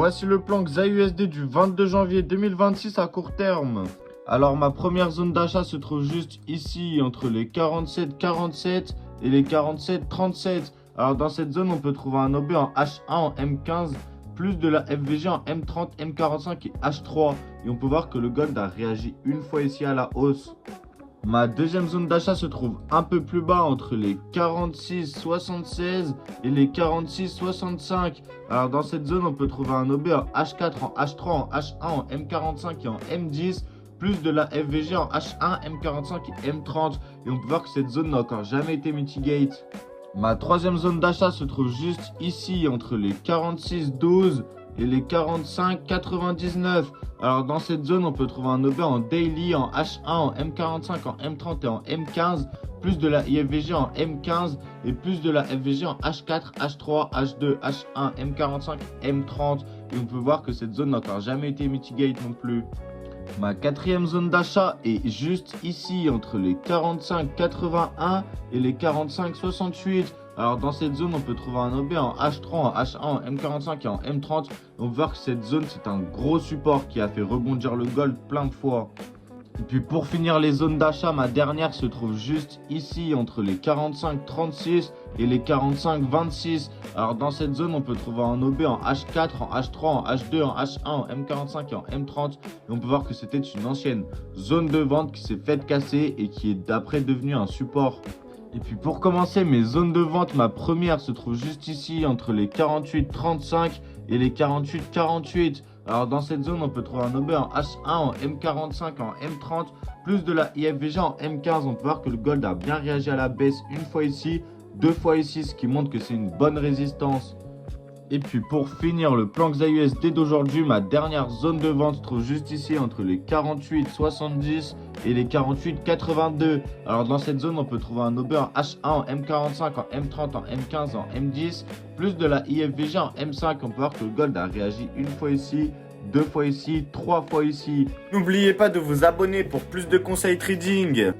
Voici le plan XAUSD du 22 janvier 2026 à court terme. Alors ma première zone d'achat se trouve juste ici entre les 47,47 et les 47,37. Alors dans cette zone on peut trouver un OB en H1 en M15 plus de la FVG en M30, M45 et H3. Et on peut voir que le gold a réagi une fois ici à la hausse. Ma deuxième zone d'achat se trouve un peu plus bas entre les 46,76 et les 46,65. Alors dans cette zone, on peut trouver un OB en H4, en H3, en H1, en M45 et en M10, plus de la FVG en H1, M45 et M30. Et on peut voir que cette zone n'a encore jamais été mitigate. Ma troisième zone d'achat se trouve juste ici entre les 46,12 et les 45,99. Alors dans cette zone, on peut trouver un OB en daily, en H1, en M45, en M30 et en M15, plus de la IFVG en M15 et plus de la FVG en H4, H3, H2, H1, M45, M30. Et on peut voir que cette zone n'a encore jamais été mitigate non plus. Ma quatrième zone d'achat est juste ici entre les 45,81 et les 45,68. Alors dans cette zone, on peut trouver un OB en H3, en H1, en M45 et en M30. On peut voir que cette zone, c'est un gros support qui a fait rebondir le gold plein de fois. Et puis pour finir les zones d'achat, ma dernière se trouve juste ici entre les 45,36 et les 45,26. Alors dans cette zone, on peut trouver un OB en H4, en H3, en H2, en H1, en M45 et en M30. Et on peut voir que c'était une ancienne zone de vente qui s'est faite casser et qui est d'après devenue un support. Et puis pour commencer mes zones de vente, ma première se trouve juste ici entre les 48,35 et les 48,48. Alors dans cette zone, on peut trouver un OB en H1, en M45, en M30, plus de la IFVG en M15. On peut voir que le gold a bien réagi à la baisse une fois ici, deux fois ici, ce qui montre que c'est une bonne résistance. Et puis pour finir le plan XAUSD d'aujourd'hui, ma dernière zone de vente se trouve juste ici entre les 48,70 et les 48,82. Alors dans cette zone, on peut trouver un OB en H1, en M45, en M30, en M15, en M10, plus de la IFVG en M5. On peut voir que le gold a réagi une fois ici, deux fois ici, trois fois ici. N'oubliez pas de vous abonner pour plus de conseils trading.